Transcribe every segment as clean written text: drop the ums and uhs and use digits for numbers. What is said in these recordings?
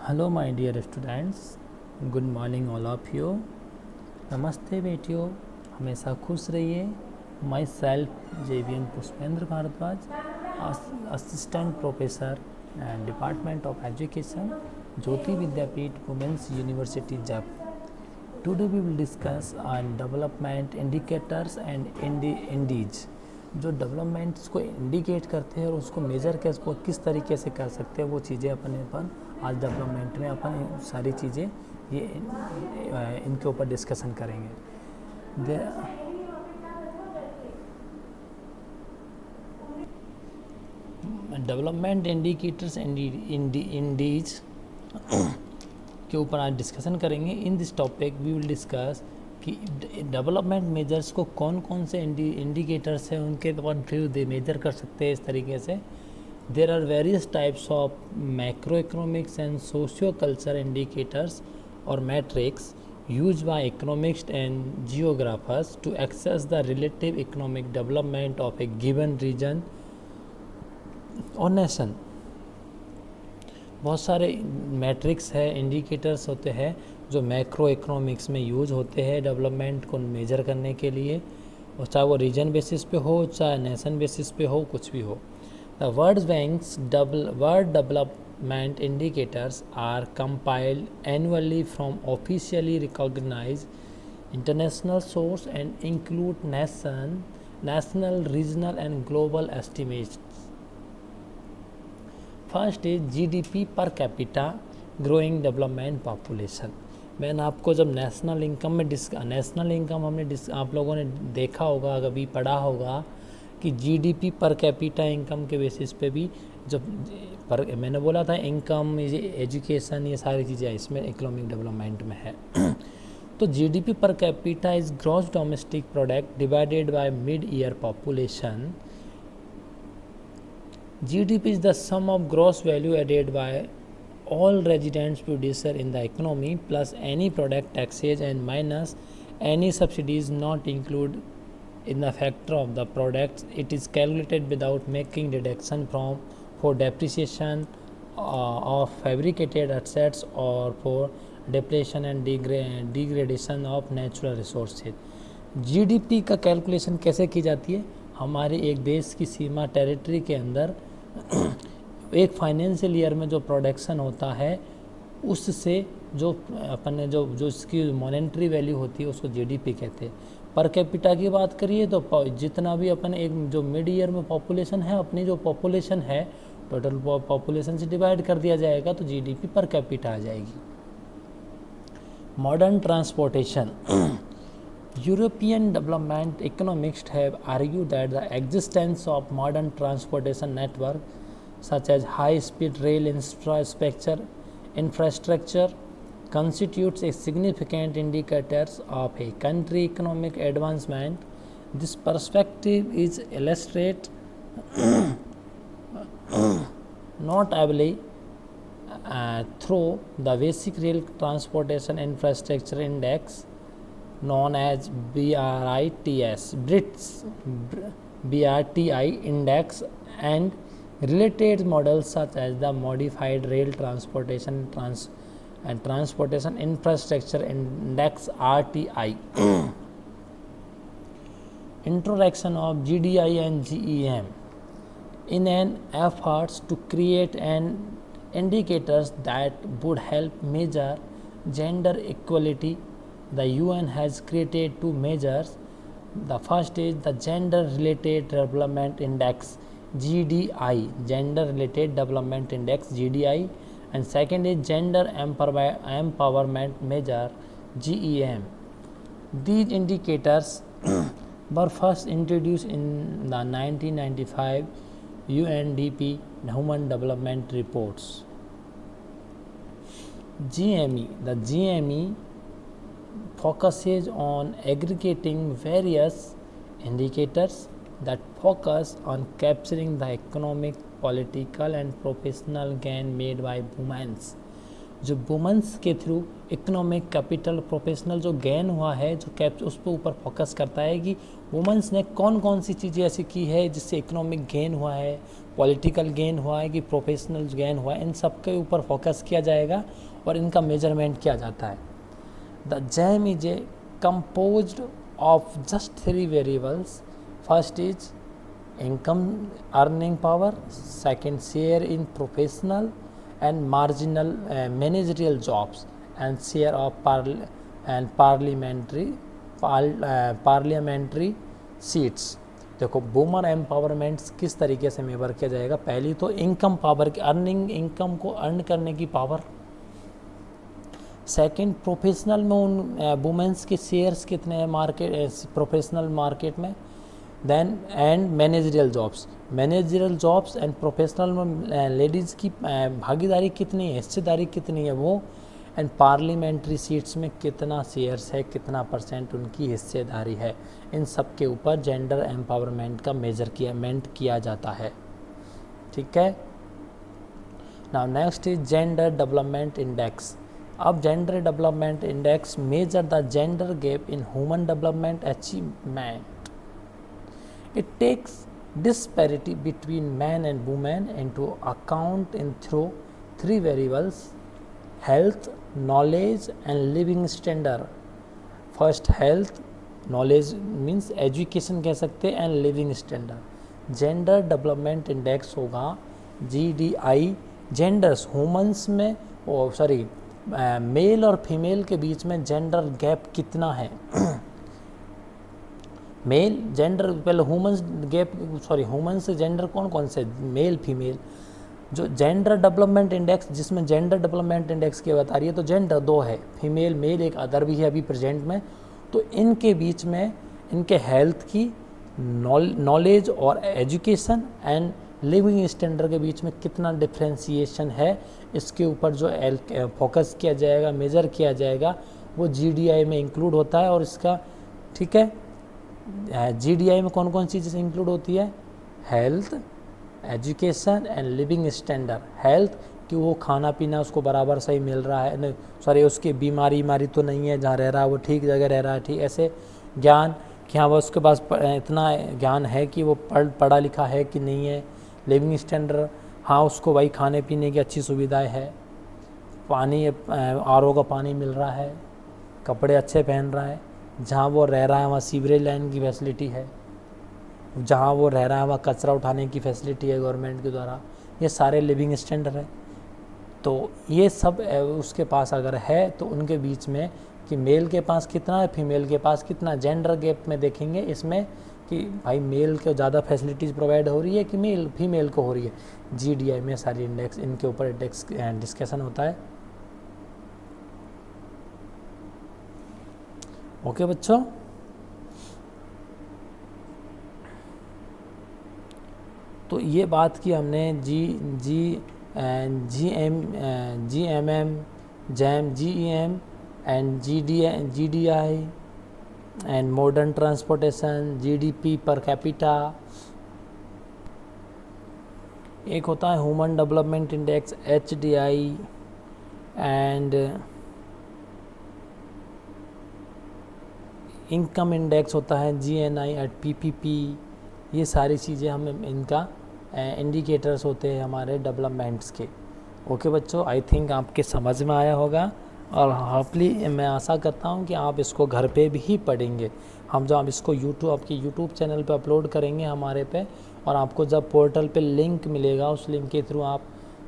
Hello my dear students, good morning all of you. नमस्ते बेटियों, हमेशा खुश रहिए। Myself JVN Pushpendra Bharadwaj, assistant professor and department of education, Jyoti Vidyapeeth women's university Jaipur. Today we will discuss on development indicators and indices. जो developments को indicate करते हैं और उसको मेजर किस तरीके से कर सकते हैं, वो चीज़ें अपन आज डेवलपमेंट में अपन सारी चीज़ें ये इनके ऊपर डिस्कशन करेंगे। डेवलपमेंट इंडिकेटर्स एंड इंडीज के ऊपर आज डिस्कशन करेंगे। In this topic we will discuss कि डेवलपमेंट मेजर्स को कौन कौन से इंडिकेटर्स हैं, उनके अपन फिर दे मेजर कर सकते हैं इस तरीके से। There are various types of macro economics and socio culture indicators और metrics used by economists and geographers to assess the relative economic development of a given region और नेशन। बहुत सारे मैट्रिक्स है, इंडिकेटर्स होते हैं जो मैक्रो इकोनॉमिक्स में use होते हैं डेवलपमेंट को मेजर करने के लिए, और चाहे वो रीजन बेसिस पे हो चाहे नेशन बेसिस पे हो, कुछ भी हो। The world bank's world development indicators are compiled annually from officially recognised international source and include national, regional and global estimates. First is GDP per capita growing development population. मैंने आपको जब national income में national income आप लोगों ने देखा होगा, कभी पढ़ा होगा कि GDP पर कैपिटा इनकम के बेसिस पे भी जब मैंने बोला था इनकम, एजुकेशन, ये सारी चीज़ें इसमें इकोनॉमिक डेवलपमेंट में है। तो GDP per capita is gross domestic product divided by mid year population. GDP is the sum of gross value added by all residents producer in the economy plus any product taxes and minus any subsidies not included in the factor of the products. It is calculated without making deduction for depreciation of fabricated assets or for depletion and degradation of natural resources. GDP का calculation कैसे की जाती है? हमारे एक देश की सीमा territory के अंदर एक फाइनेंशियल ईयर में जो प्रोडक्शन होता है उससे जो अपन ने जो इसकी मॉनेटरी वैल्यू होती है उसको GDP कहते हैं। पर कैपिटा की बात करिए तो जितना भी अपन एक जो मिड ईयर में पॉपुलेशन है, अपनी जो पॉपुलेशन है टोटल पॉपुलेशन से डिवाइड कर दिया जाएगा तो GDP पर कैपिटा आ जाएगी। Modern transportation. European development economists have argued that the existence of modern transportation network such as high-speed rail infrastructure constitutes a significant indicator of a country economic advancement. This perspective is illustrated notably through the Basic Rail Transportation Infrastructure Index known as BRTI index and related models such as the modified rail transportation infrastructure index RTI. Introduction of GDI and GEM in an effort to create an indicators that would help measure gender equality. The UN has created two measures. The first is the Gender Related Development Index GDI, Gender Related Development Index GDI, and second is Gender Empowerment Measure GEM. These indicators were first introduced in the 1995 UNDP Human Development Reports. GME, the GME focuses on aggregating various indicators that focus on capturing the economic, political and professional gain made by women जो women's के through economic capital professional जो gain हुआ है, जो cap उस पर ऊपर focus करता है कि वुमेंस ने कौन कौन सी चीज़ें ऐसी की है जिससे इकोनॉमिक गेन हुआ है, पॉलिटिकल गेन हुआ है कि प्रोफेशनल गेन हुआ है, इन सब के ऊपर फोकस किया जाएगा और इनका मेजरमेंट किया जाता है। The jam is a composed of just 3 variables. First is income earning power, second share in professional and marginal managerial jobs, and share of parliamentary seats. देखो वुमन एम्पावरमेंट किस तरीके से मेजर किया जाएगा। पहली तो इनकम पावर की, earning income को अर्न करने की पावर। सेकंड, प्रोफेशनल में उन वुमेंस के शेयर्स कितने हैं मार्केट, प्रोफेशनल मार्केट में। Then and managerial jobs and professional में लेडीज़ की भागीदारी कितनी है, हिस्सेदारी कितनी है वो। एंड पार्लियामेंट्री सीट्स में कितना शेयर्स है, कितना परसेंट उनकी हिस्सेदारी है। इन सब के ऊपर जेंडर एम्पावरमेंट का मेजरमेंट किया जाता है। ठीक है। Now next is gender development index. अब gender development index measure the gender gap in human development achievement. It takes disparity between men and women into account in through 3 variables: health, knowledge and living standard. First, health, knowledge means education कह सकते हैं, and living standard. Gender development index होगा GDI, genders humans में mail और female के बीच में gender gap कितना है। मेल जेंडर, पहले ह्यूमन से जेंडर कौन कौन से, मेल फीमेल। जो जेंडर डेवलपमेंट इंडेक्स, जिसमें जेंडर डेवलपमेंट इंडेक्स की बता रही है, तो जेंडर 2 है, फीमेल मेल एक अदर भी है अभी प्रेजेंट में। तो इनके बीच में इनके हेल्थ की, नॉलेज और एजुकेशन एंड लिविंग स्टैंडर्ड के बीच में कितना डिफ्रेंशिएशन है, इसके ऊपर जो फोकस किया जाएगा, मेजर किया जाएगा, वो GDI में इंक्लूड होता है। और इसका ठीक है, GDI में कौन कौन सी चीज़ें इंक्लूड होती है, health, education and living standard. Health कि वो खाना पीना उसको बराबर सही मिल रहा है, उसकी बीमारी तो नहीं है, जहाँ रह रहा है वो ठीक जगह रह रहा है, ठीक। ऐसे ज्ञान कि हाँ वो उसके पास इतना ज्ञान है कि वो पढ़ा लिखा है कि नहीं है। लिविंग स्टैंडर्ड, हाँ उसको भाई खाने पीने की अच्छी सुविधाएं है, पानी RO का पानी मिल रहा है, कपड़े अच्छे पहन रहा है, जहाँ वो रह रहा है वहाँ सीवरेज लाइन की फैसिलिटी है, जहाँ वो रह रहा है वहाँ कचरा उठाने की फैसिलिटी है गवर्नमेंट के द्वारा। ये सारे लिविंग स्टैंडर्ड है। तो ये सब उसके पास अगर है तो उनके बीच में कि मेल के पास कितना है, फीमेल के पास कितना, जेंडर गैप में देखेंगे इसमें कि भाई मेल को ज़्यादा फैसिलिटीज़ प्रोवाइड हो रही है कि फीमेल को हो रही है। GDI में सारी इंडेक्स, इनके ऊपर डिस्कशन होता है। ओके बच्चों, तो ये बात की हमने GMM, GEM and GDI and modern transportation, GDP per capita. एक होता है human development index HDI and income index होता है GNI एंड PPP। ये सारी चीज़ें हम इनका इंडिकेटर्स होते हैं हमारे डेवलपमेंट्स के। ओके बच्चों, आई थिंक आपके समझ में आया होगा और होपली मैं आशा करता हूँ कि आप इसको घर पे भी पढ़ेंगे। हम जब इसको आपके यूट्यूब चैनल पे अपलोड करेंगे हमारे पे, और आपको जब पोर्टल पे लिंक मिलेगा, उस लिंक के थ्रू आप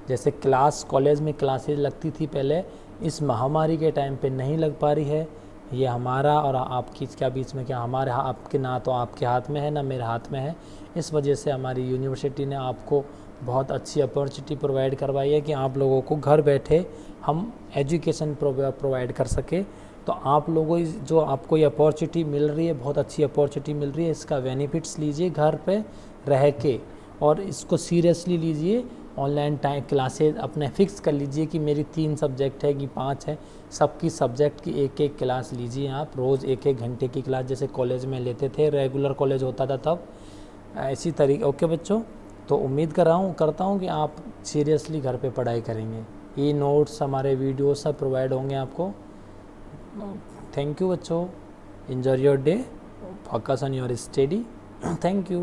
जैसे कॉलेज में क्लासेज लगती थी पहले, इस महामारी के टाइम पे नहीं लग पा रही है। ये हमारा और आपकी क्या बीच में, क्या हमारे आपके, ना तो आपके हाथ में है ना मेरे हाथ में है। इस वजह से हमारी यूनिवर्सिटी ने आपको बहुत अच्छी अपॉर्चुनिटी प्रोवाइड करवाई है कि आप लोगों को घर बैठे हम एजुकेशन प्रोवाइड कर सके। तो आप लोगों जो आपको ये अपॉर्चुनिटी मिल रही है, बहुत अच्छी अपॉर्चुनिटी मिल रही है, इसका बेनिफिट्स लीजिए घर पे रह के, और इसको सीरियसली लीजिए। ऑनलाइन टाइम क्लासेज अपने फिक्स कर लीजिए कि मेरी 3 सब्जेक्ट है कि 5 है, सबकी सब्जेक्ट की एक क्लास लीजिए आप, रोज़ 1 घंटे की क्लास, जैसे कॉलेज में लेते थे, रेगुलर कॉलेज होता था तब, इसी तरीके। ओके बच्चों, तो उम्मीद करता हूँ कि आप सीरियसली घर पे पढ़ाई करेंगे। ई नोट्स, हमारे वीडियो सब प्रोवाइड होंगे आपको। थैंक यू बच्चों, enjoy your day, focus on your study, thank you।